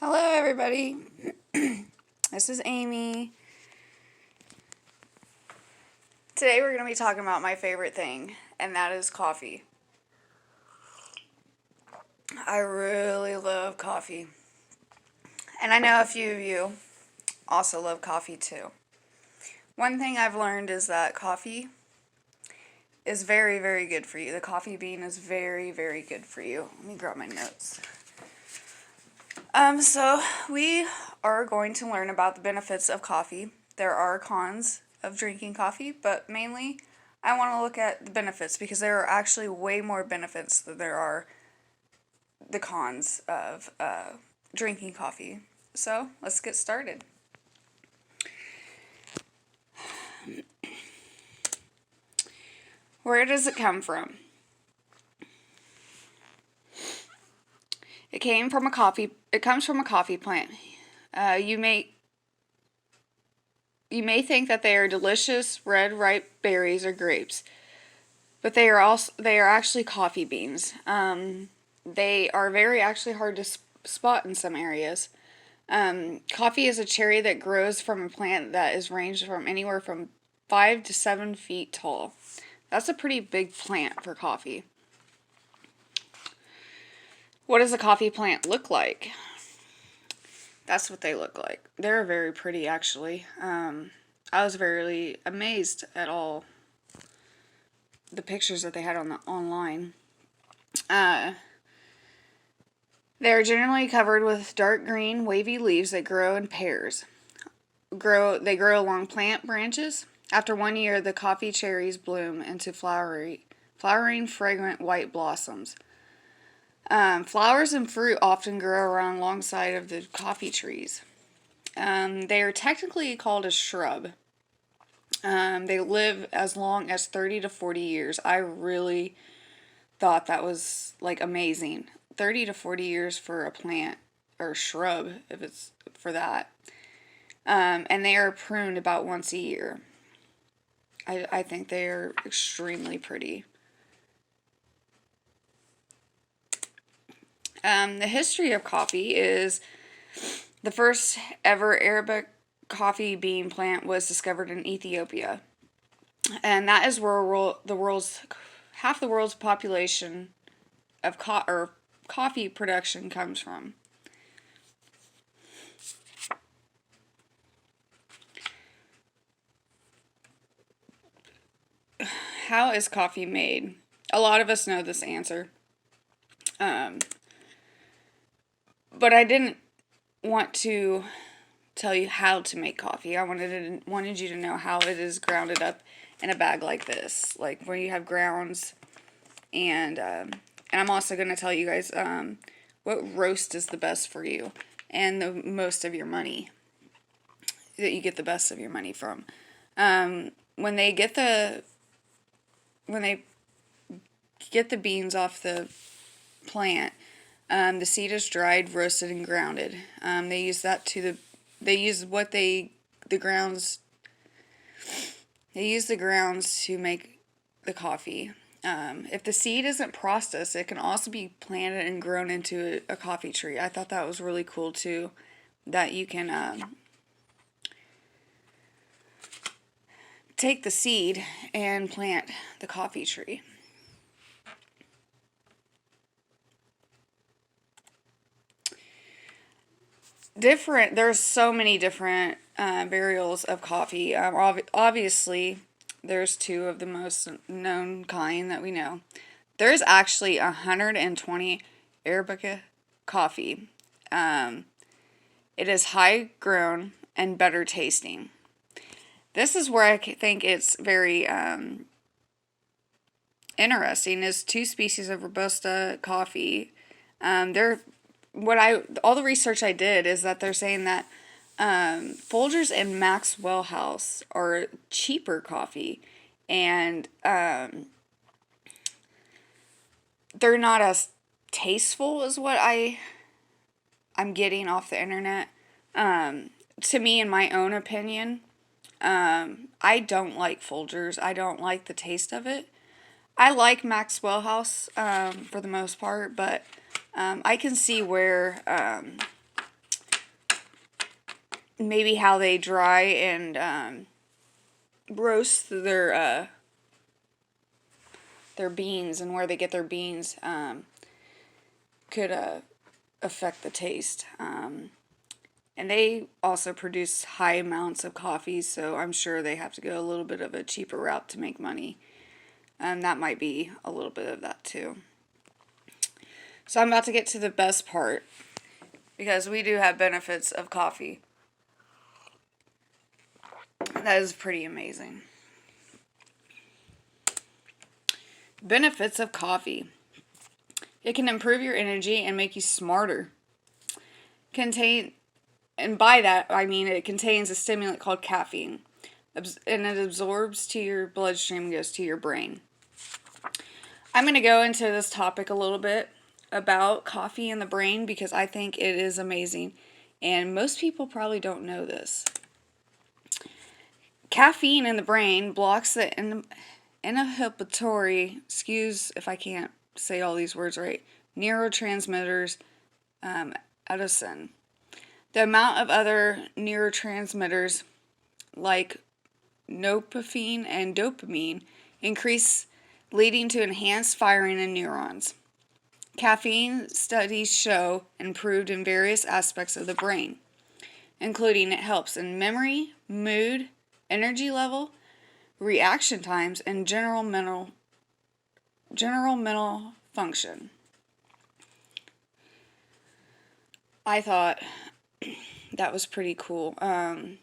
Hello, everybody. This is Amy. Today, we're going to be talking about my favorite thing, and that is coffee. I really love coffee. And I know a few of you also love coffee too. One thing I've learned is that coffee is very, very good for you. The coffee bean is very, very good for you. Let me grab my notes. So we are going to learn about the benefits of coffee. There are cons of drinking coffee, but mainly I want to look at the benefits because there are actually way more benefits than there are the cons of drinking coffee. So let's get started. Where does it come from? It comes from a coffee plant. You may think that they are delicious red ripe berries or grapes, but they are actually coffee beans. They are very actually hard to spot in some areas. Coffee is a cherry that grows from a plant that is ranged from anywhere from 5 to 7 feet tall. That's a pretty big plant for coffee. What does a coffee plant look like? That's what they look like. They're very pretty, actually. I was very amazed at all the pictures that they had online. They are generally covered with dark green, wavy leaves that grow in pairs. They grow along plant branches. After 1 year, the coffee cherries bloom into flowering, fragrant white blossoms. Flowers and fruit often grow alongside of the coffee trees. They are technically called a shrub. They live as long as 30 to 40 years. I really thought that was like amazing. 30 to 40 years for a plant or shrub, if it's for that. And they are pruned about once a year. I think they are extremely pretty. The history of coffee is the first ever Arabic coffee bean plant was discovered in Ethiopia. And that is where half the world's population of coffee production comes from. How is coffee made? A lot of us know this answer. But I didn't want to tell you how to make coffee. I wanted you to know how it is grounded up in a bag like this, like where you have grounds, and I'm also going to tell you guys what roast is the best for you and the most of your money that you get the best of your money from. When they get the beans off the plant, the seed is dried, roasted, and grounded. They use the grounds. They use the grounds to make the coffee. If the seed isn't processed, it can also be planted and grown into a coffee tree. I thought that was really cool too, that you can take the seed and plant the coffee tree. There's so many different varietals of coffee. Obviously, there's two of the most known kind that we know. There's actually 120 Arabica coffee. It is high grown and better tasting. This is where I think it's very interesting. Is two species of Robusta coffee. They're all the research I did is that they're saying that Folgers and Maxwell House are cheaper coffee, and they're not as tasteful as what I'm getting off the internet. To me, in my own opinion, I don't like Folgers. I don't like the taste of it. I like Maxwell House for the most part, but I can see where maybe how they dry and roast their beans and where they get their beans could affect the taste. And they also produce high amounts of coffee, so I'm sure they have to go a little bit of a cheaper route to make money. And that might be a little bit of that too. So I'm about to get to the best part because we do have benefits of coffee. That is pretty amazing. Benefits of coffee. It can improve your energy and make you smarter. And by that I mean it contains a stimulant called caffeine, and it absorbs to your bloodstream and goes to your brain. I'm going to go into this topic a little bit about coffee and the brain because I think it is amazing, and most people probably don't know this. Caffeine in the brain blocks the inhibitory, excuse if I can't say all these words right, neurotransmitters, adenosine. The amount of other neurotransmitters like norepinephrine and dopamine increase, leading to enhanced firing in neurons. Caffeine studies show improved in various aspects of the brain, including it helps in memory, mood, energy level, reaction times, and general mental function. I thought that was pretty cool. And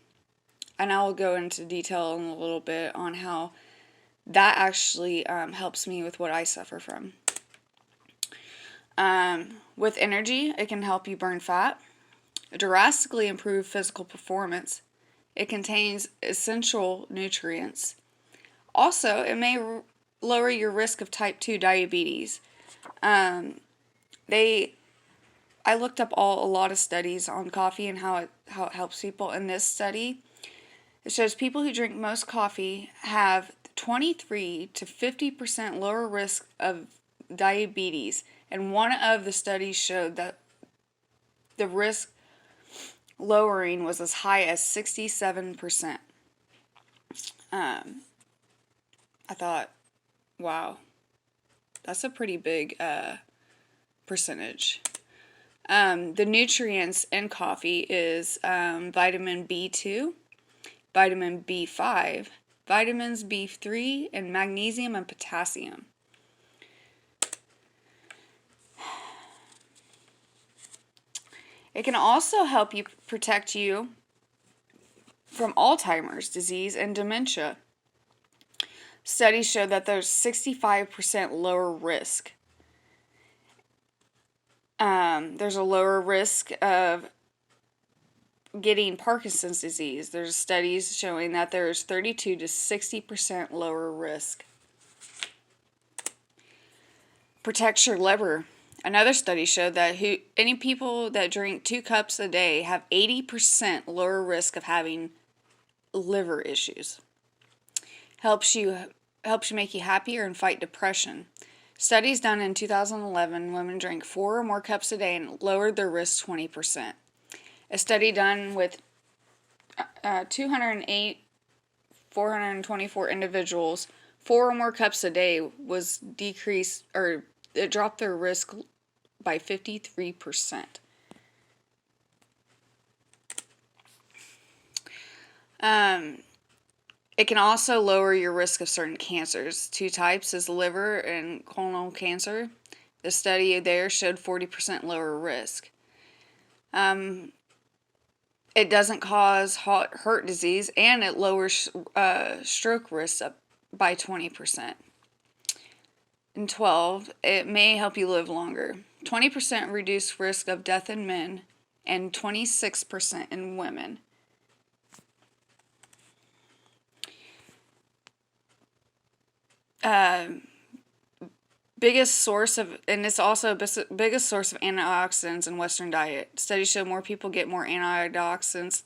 I'll go into detail in a little bit on how that actually helps me with what I suffer from. With energy, it can help you burn fat, drastically improve physical performance. It contains essential nutrients. Also, it may lower your risk of type 2 diabetes. I looked up a lot of studies on coffee and how it helps people. In this study, it shows people who drink most coffee have 23 to 50% lower risk of diabetes. And one of the studies showed that the risk lowering was as high as 67%. I thought, wow, that's a pretty big percentage. The nutrients in coffee is vitamin B2, vitamin B5, vitamins B3, and magnesium and potassium. It can also help you protect you from Alzheimer's disease and dementia. Studies show that there's 65% lower risk. There's a lower risk of getting Parkinson's disease. There's studies showing that there's 32 to 60% lower risk. Protects your liver. Another study showed that any people that drink 2 cups a day have 80% lower risk of having liver issues. Helps make you happier and fight depression. Studies done in 2011, women drank 4 or more cups a day and lowered their risk 20%. A study done with 208, 424 individuals, 4 or more cups a day was decreased, or it dropped their risk by 53%. It can also lower your risk of certain cancers. 2 types is liver and colon cancer. The study there showed 40% lower risk. It doesn't cause heart disease, and it lowers stroke risk up by 20%. And 12, it may help you live longer. 20% reduced risk of death in men and 26% in women. Biggest source of, and it's also biggest source of antioxidants in Western diet. Studies show more people get more antioxidants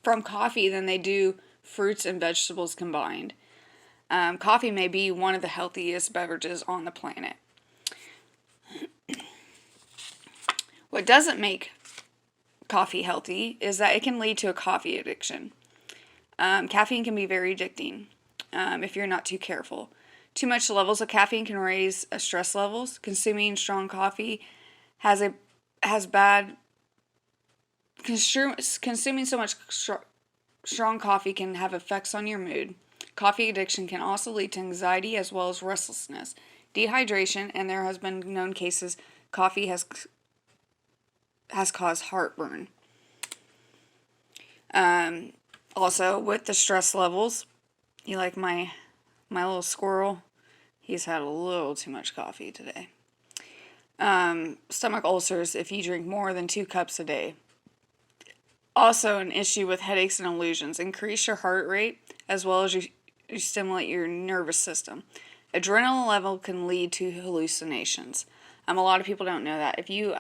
from coffee than they do fruits and vegetables combined. Coffee may be one of the healthiest beverages on the planet. What doesn't make coffee healthy is that it can lead to a coffee addiction. Caffeine can be very addicting if you're not too careful. Too much levels of caffeine can raise stress levels. Consuming strong coffee has bad. Consuming so much strong coffee can have effects on your mood. Coffee addiction can also lead to anxiety as well as restlessness, dehydration, and there has been known cases coffee has caused heartburn. Also, with the stress levels, you like my little squirrel? He's had a little too much coffee today. Stomach ulcers if you drink more than 2 cups a day. Also, an issue with headaches and illusions. Increase your heart rate as well as you stimulate your nervous system. Adrenaline level can lead to hallucinations. A lot of people don't know that. If you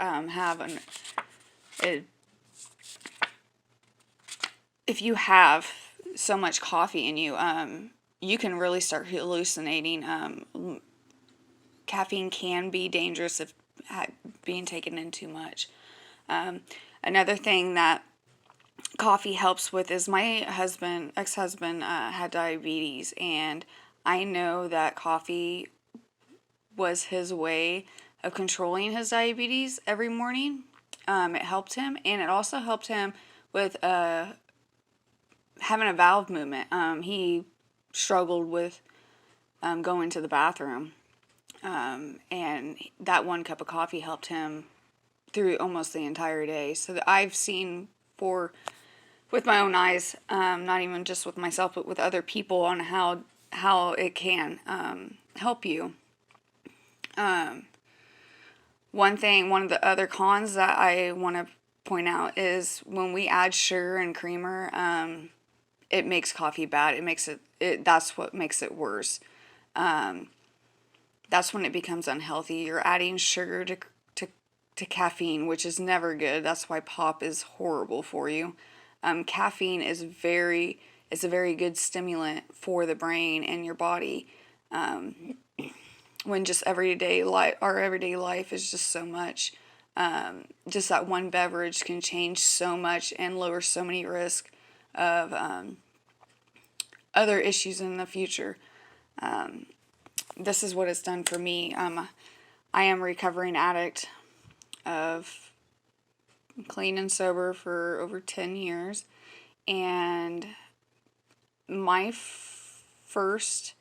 if you have so much coffee in you, you can really start hallucinating. Caffeine can be dangerous if being taken in too much. Another thing that coffee helps with is my ex-husband had diabetes, and I know that coffee was his way of controlling his diabetes every morning. It helped him, and it also helped him with having a bowel movement. He struggled with going to the bathroom, and that 1 cup of coffee helped him through almost the entire day. So I've seen with my own eyes, not even just with myself, but with other people, on how it can help you. One of the other cons that I want to point out is when we add sugar and creamer, it makes coffee bad. That's what makes it worse. That's when it becomes unhealthy. You're adding sugar to caffeine, which is never good. That's why pop is horrible for you. Caffeine is a very good stimulant for the brain and your body. When just our everyday life is just so much. Just that one beverage can change so much and lower so many risks of other issues in the future. This is what it's done for me. I am a recovering addict of clean and sober for over 10 years. And my first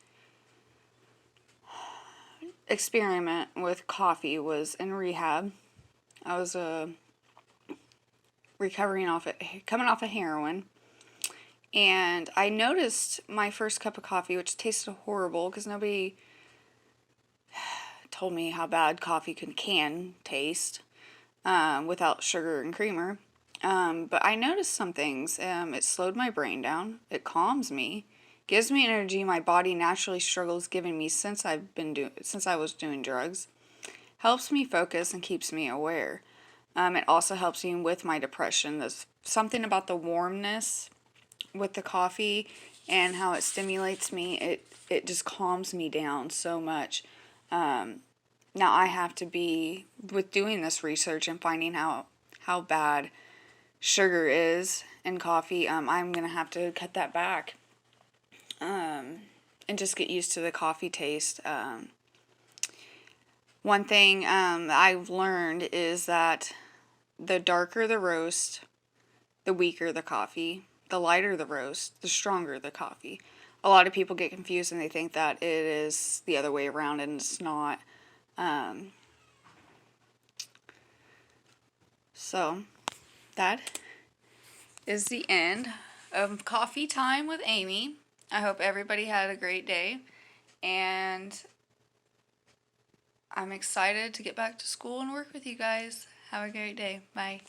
experiment with coffee was in rehab. I was coming off of heroin. And I noticed my first cup of coffee, which tasted horrible because nobody told me how bad coffee can taste without sugar and creamer. But I noticed some things. It slowed my brain down. It calms me, gives me energy my body naturally struggles giving me since I was doing drugs. Helps me focus and keeps me aware. It also helps me with my depression. There's something about the warmness with the coffee and how it stimulates me. It just calms me down so much. Now I have to be, with doing this research and finding how bad sugar is in coffee, I'm going to have to cut that back and just get used to the coffee taste. One thing I've learned is that the darker the roast, the weaker the coffee. The lighter the roast, the stronger the coffee. A lot of people get confused and they think that it is the other way around, and it's not. So that is the end of Coffee Time with Amy. I hope everybody had a great day, and I'm excited to get back to school and work with you guys. Have a great day. Bye.